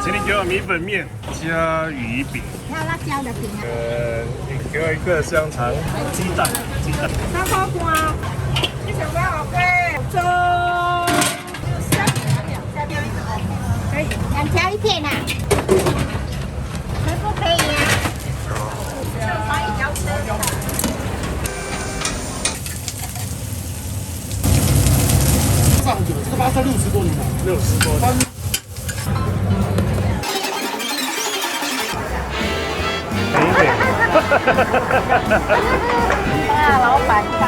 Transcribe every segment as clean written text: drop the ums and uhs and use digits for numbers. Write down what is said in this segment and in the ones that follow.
请你给我米粉面加鱼饼。要辣椒的饼啊。你给我一个香肠，鸡蛋。三块半，你想不要OK？粥。可以，2条1片啊。全部可以啊。上酒，这个巴萨60多年了，60多年。啊，老板单。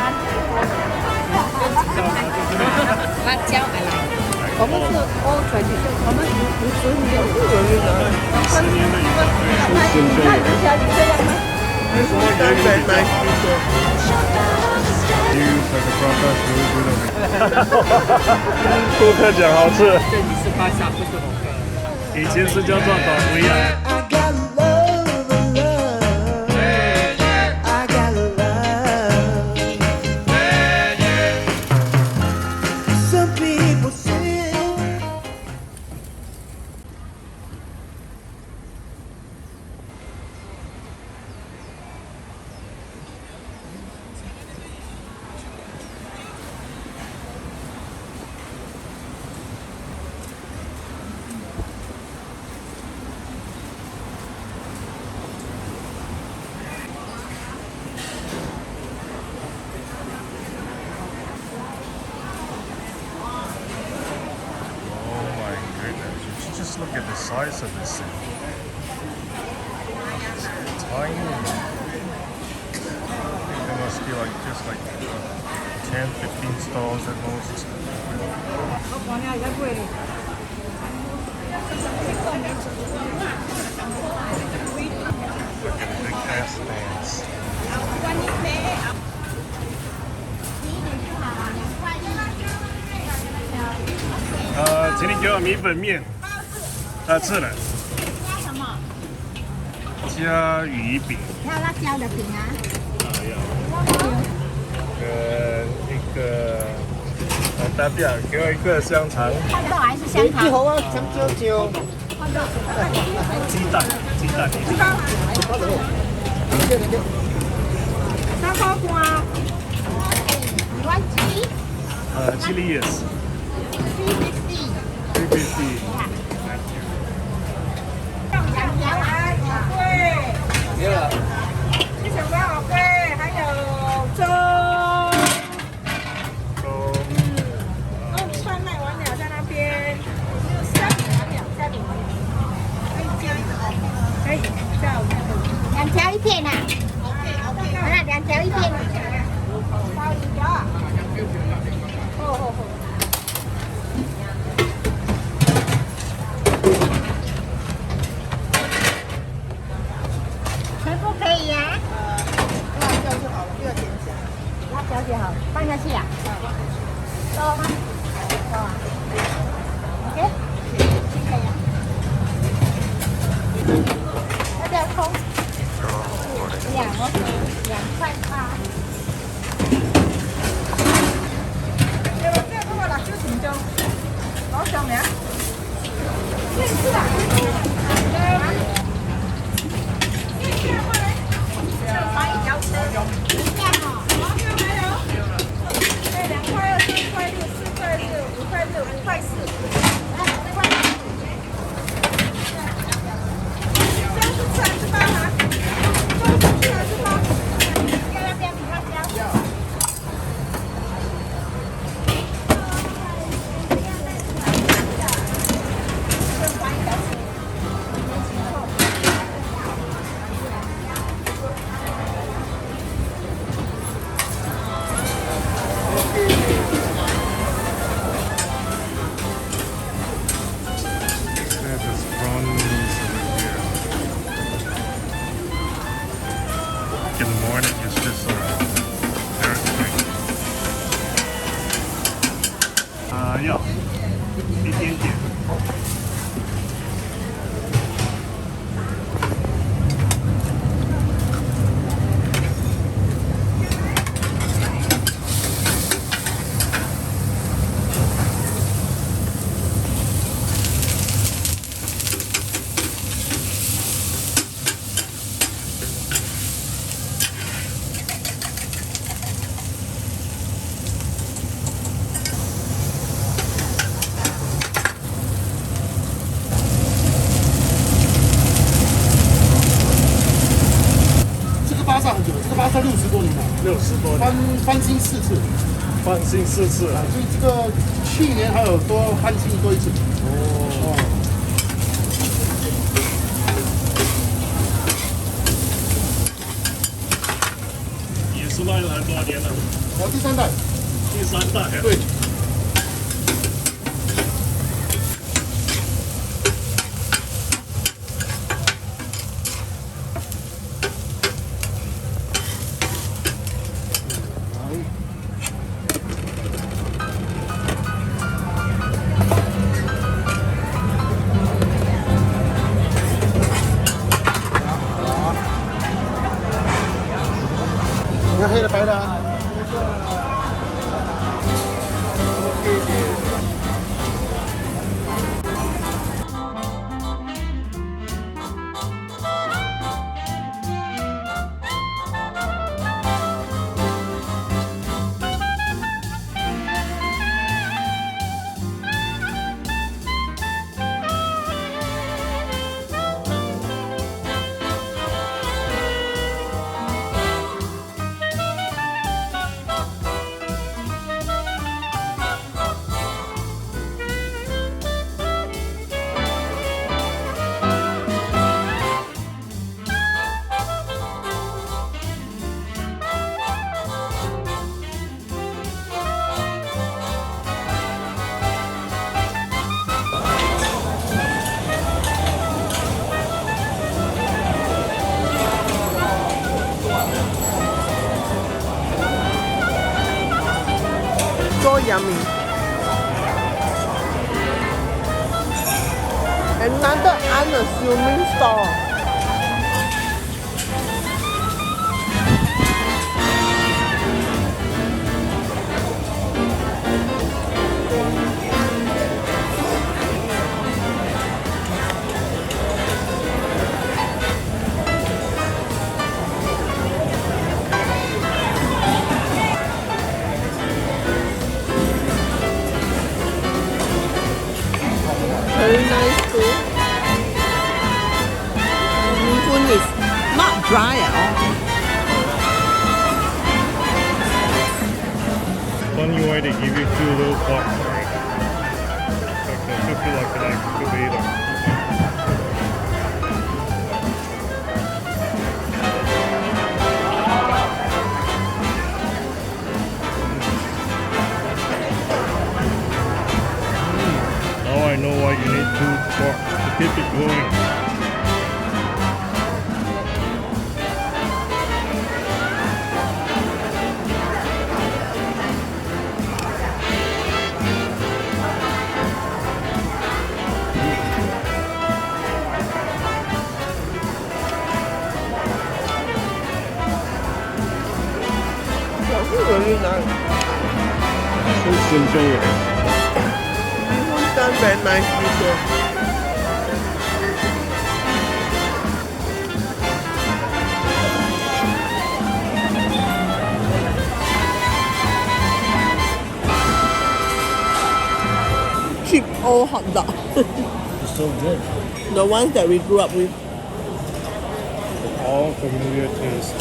辣椒来。我们是欧全的，我们50年的有人。那你想你这样吗？顾客讲好吃。这里是巴萨，不是红哥。以前是叫做宝不一样。Just look at the size of this thing. It's tiny. There must be like just like 10, 15 stalls at most. Look at the big ass fans. 请你给我米粉面。是的。加什么？加鱼饼。要辣椒的饼啊。一个大饼，给我一个香肠。红豆还是香肠？好啊，香蕉椒。鸡蛋。3块半。你want chili? Chili yes. 350. 350. 没了。你想不要好贵，还有粥。串卖完了在那边。虾饼可以加一个哦。可以，加2条1片啊。OK。好了，2条1片。包一条。好。全部可以呀。辣椒就好了，不要点起来。辣椒就好，放下去呀。多吗？多啊。OK。可以呀。要不要空？2块8。这个辣椒成章，攞上嚟啊！咩事啊？ 60多年，翻新4次，翻新4次啊。所以这个去年还有多翻新多一次。哦。也是卖了很多年了，哦，第3代。第3代。对。你看黑的白的啊。So yummy. Another unassuming store. Very nice too. Mee hoon is not dry at all. Funny way they give you 2 little pots, right? Like they cook it like an incubator. Now I know why you need 2 pots to keep it going. That's really nice. So simple. Mee hoon done very nicely too. Cheap old hot dog. It's so good. The ones that we grew up with. All familiar taste.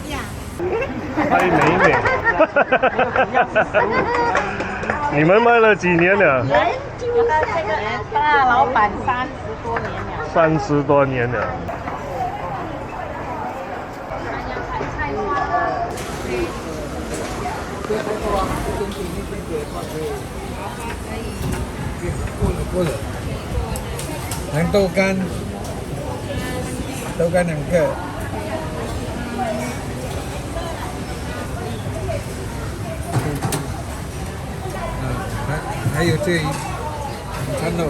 Yeah. 拍美美。你们卖了几年了这个大老板30多年了。 ？30多年了。过了。蓝豆干，豆干2个。还有这午餐肉。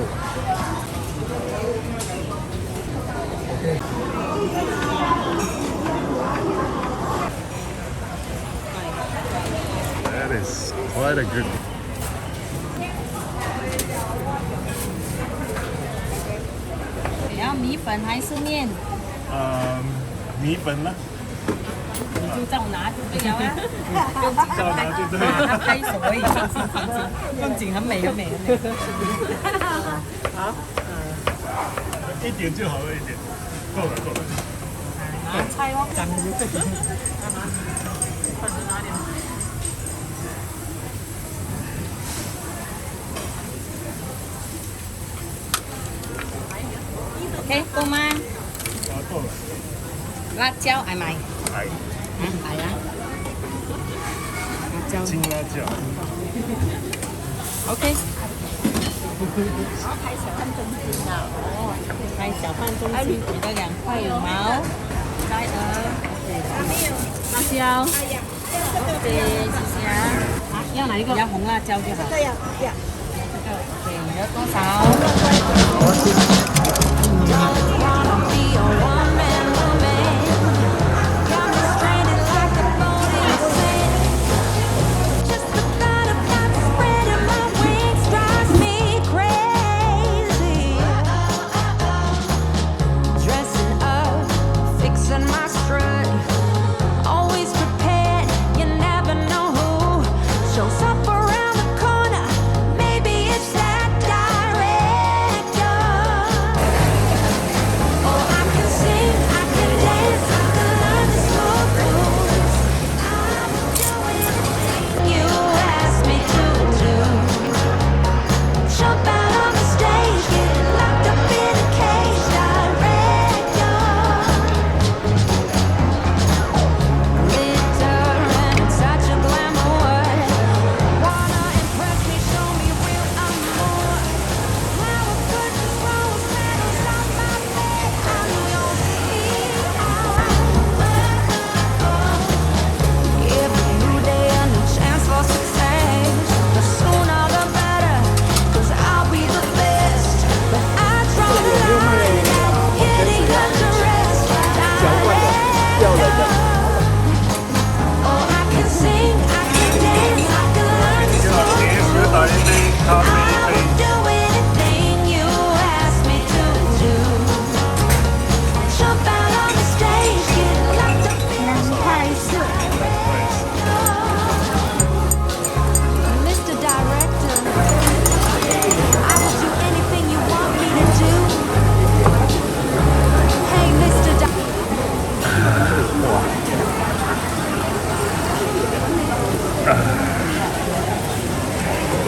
That is quite a good. 你要米粉还是面？米粉啦，你就照拿就对了啊，照拿就对他了。拍手而已，风景很美很美很美。好，一点就好了，一点，够了够了。拿菜哦，长得这个。OK，够吗？啊，够了。辣椒爱买，哎，来啊！辣椒青辣椒。 ，OK。开小饭中心的。开小贩中心给的2块5毛，摘鹅，辣椒，对，谢谢啊。要哪一个？要红辣椒就好。对呀，呀。这个对，你要多少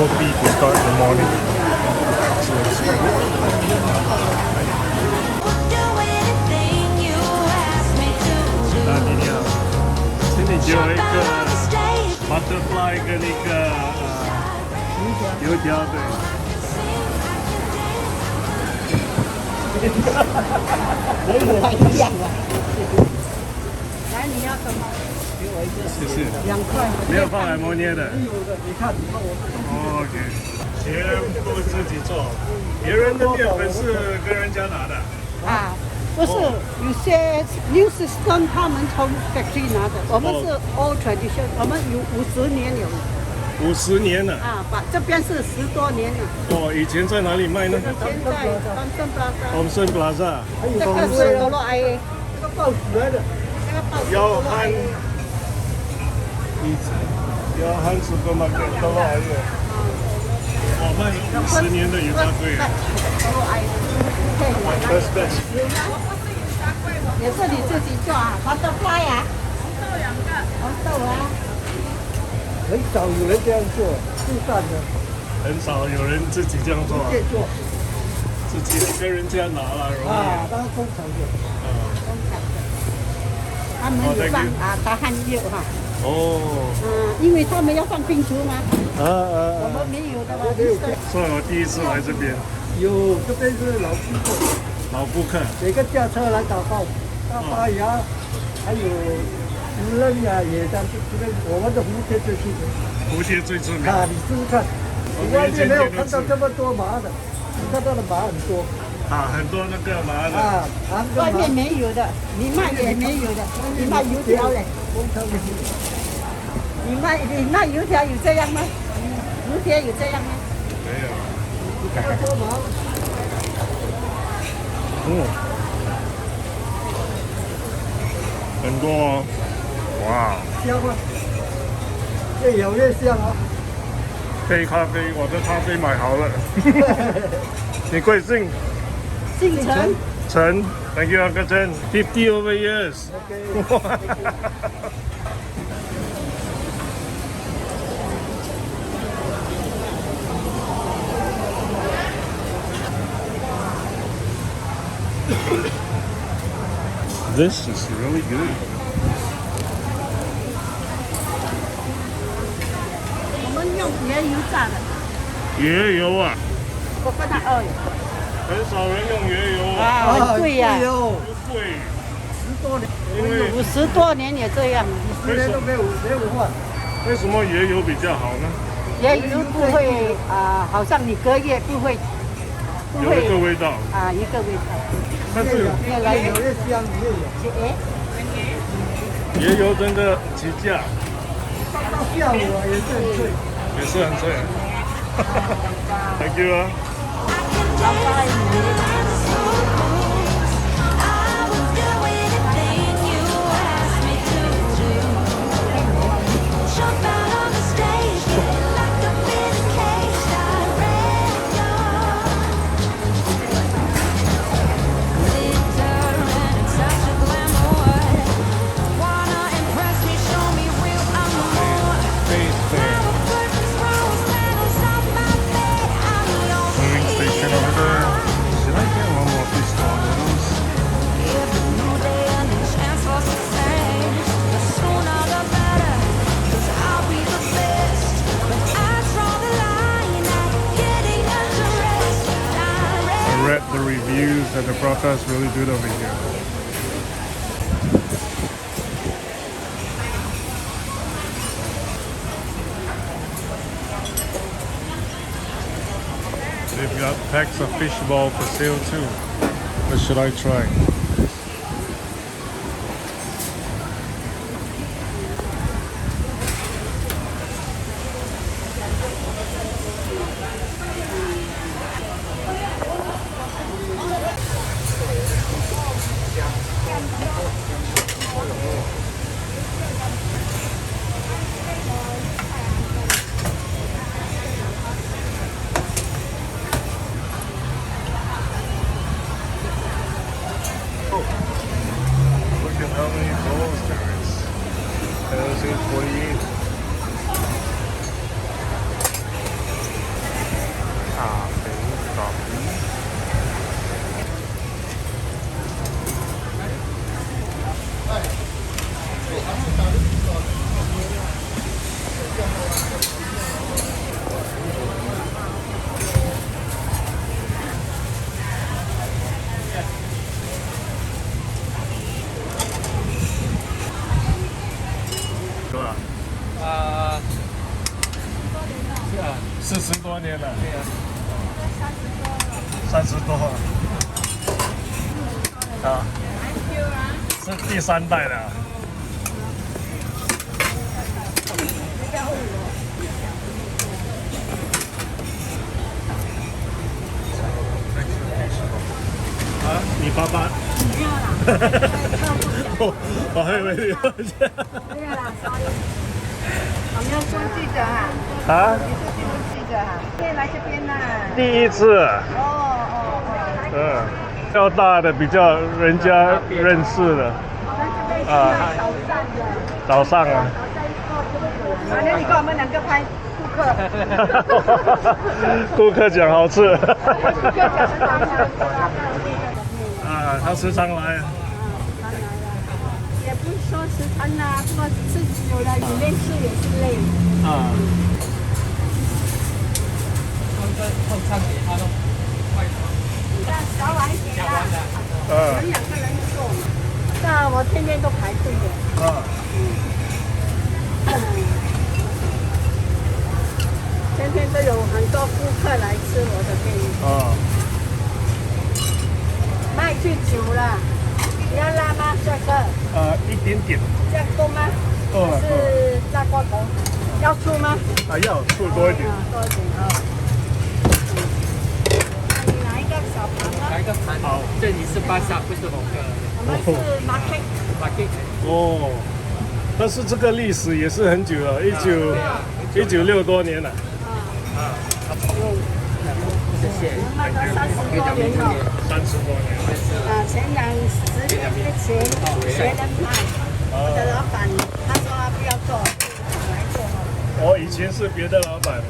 ？Coffee to start the morning. 那今天啊，请你给我一个 butterfly 跟一个油条，对。太一样了。来，你要什么？谢谢。2块。没有放海摩捏的。有的，你看，你看我这 OK，全部自己做。别人的面粉是跟人家拿的。啊，不是，有些60吨他们从 factory 拿的，我们是 all tradition，我们有50年有50年了。啊，把这边是10多年了。哦，以前在哪里卖呢？现在Thomson Plaza， Thomson Plaza。这个是罗罗 IA，这个报纸来的，这个报纸要汉，要汉supermarket都来了。我卖50年的有大贵啊。罗罗 IA，可以买。 Best best。也是你自己做啊，butterfly 啊，红豆啊，很少有人这样做，就干的，很少有人自己这样做啊，这做自己跟人家拿了容易。啊，当工厂的。他们有放啊大汉药哈，哦。因为他们要放冰球嘛，我我们没有的嘛。所以我第一次来这边，有这边是老顾客，老顾客。每个驾车来打包，大巴牙，还有无人呀，也在这边，我们的蝴蝶最出名。蝴蝶最出名。啊，你试试看，你外面没有看到这么多麻的，你看到的麻很多。啊，很多那个麻的。啊，韩国麻外面没有的，你卖也没有的，你卖油条嘞，工厂里面。你卖油条有这样吗？油条有这样吗？没有。这么多麻。嗯。很多哦，哇！香吗？越咬越香哦。杯咖啡，我的咖啡买好了。你贵姓？姓陈，陈 ，Thank you Uncle Chen. 50 over years. This is really good. 我们用椰油炸的，椰油啊，我跟他二很少人用椰油啊，啊，很贵呀、哦，不贵， 10多年，因为50多年也这样， 10年都没有换。为什么椰油比较好呢？椰油不会好像你隔夜不会有一个味道，一个味道，但是越来越越香越有。椰油真的起价，到下午啊也是很脆。也是很脆。Thank you 啊。 Moving station over there. Should I get one more fish ball noodles? I read the reviews that the prata is really good over here. They've got packs of fish ball for sale too. What should I try? Look at how many bowls there is. There's 48. Coffee.啊，是啊， 40多年了，对啊， 30多啊，是第3代了。啊，你爸爸？没有啦，我还以为你要讲没有啦，sorry。我们要做记者哈，啊，你是新闻记者哈，今天来这边呐。第一次，哦，较大的比较人家认识的啊，早上啊，反正你跟我们2个拍顾客。顾客讲好吃，顾客讲很好吃。啊，他时常来，也不是说时常啦，不过是有了里面吃也是累。啊，碰餐给他弄快小碗一点啦，嗯2个人做。那我天天都排队的。啊，天天都有很多顾客来吃我的店，啊，卖去久了。你要辣吗，帅哥？一点点，这样够吗？够了，够了，是辣锅头，要醋吗？啊，要醋多一点，多一点啊。你拿一个小盘吗？来一个盘，好，这里是巴萨，不是红哥。哦我们是 market。 Market 哦，但是这个历史也是很久了，1960多年了。谢谢。卖了30多年了。 30多年了。前10年前学人卖，我的老板他说他不要做，我来做。哦，以前是别的老板。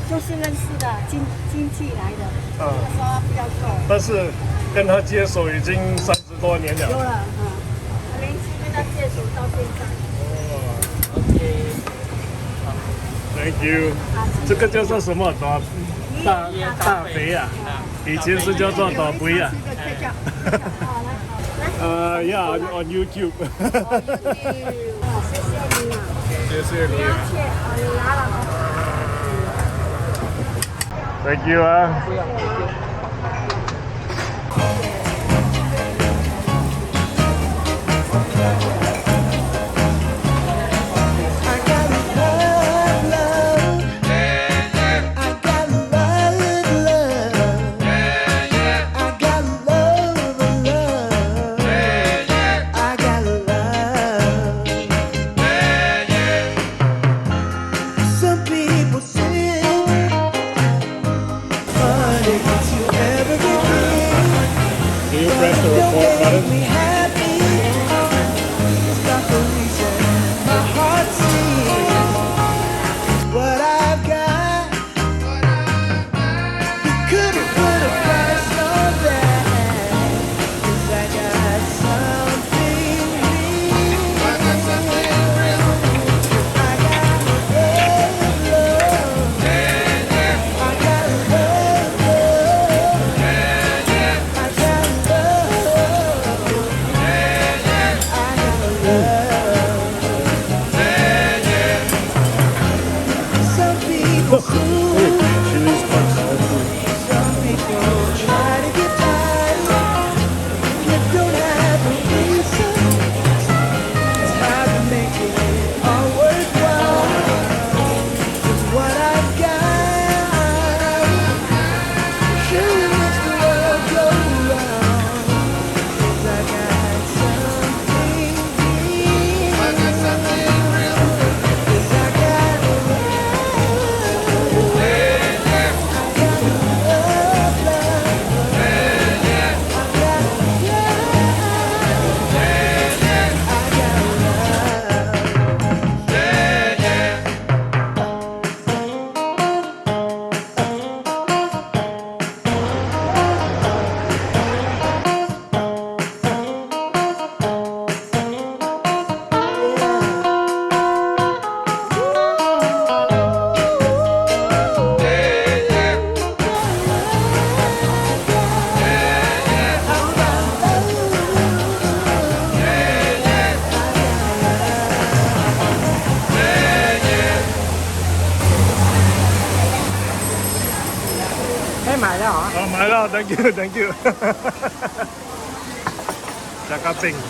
就是认识的亲戚来的，他说不要做。但是跟他接手已经30多年了。有了，连续跟他接手到现在。OK。 Thank you。这个叫做什么？大肥啊，以前是叫做大肥啊。Yeah, on YouTube。谢谢你。Thank you 啊。Do you press the record button? Chili's quite powerful. Thank you, thank you. Jakaping. I'm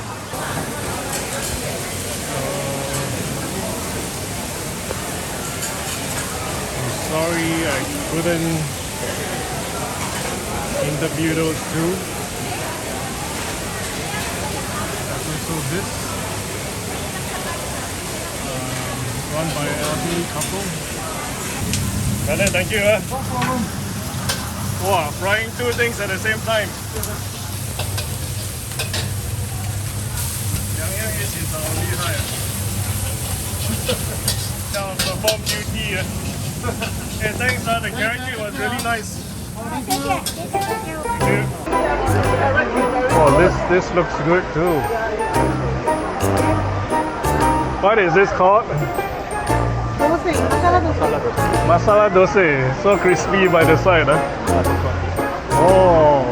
sorry I couldn't interview those two. There's also this, run by an elderly couple. Thank you. Wow, frying two things at the same time. 两样一起炒，厉害啊！像 perform duty 啊。Hey, thanks, the character was really nice. Oh, this looks good too. What is this called? Masala dosa. So crispy by the side, huh? Oh,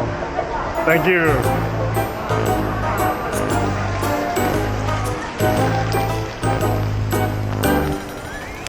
thank you.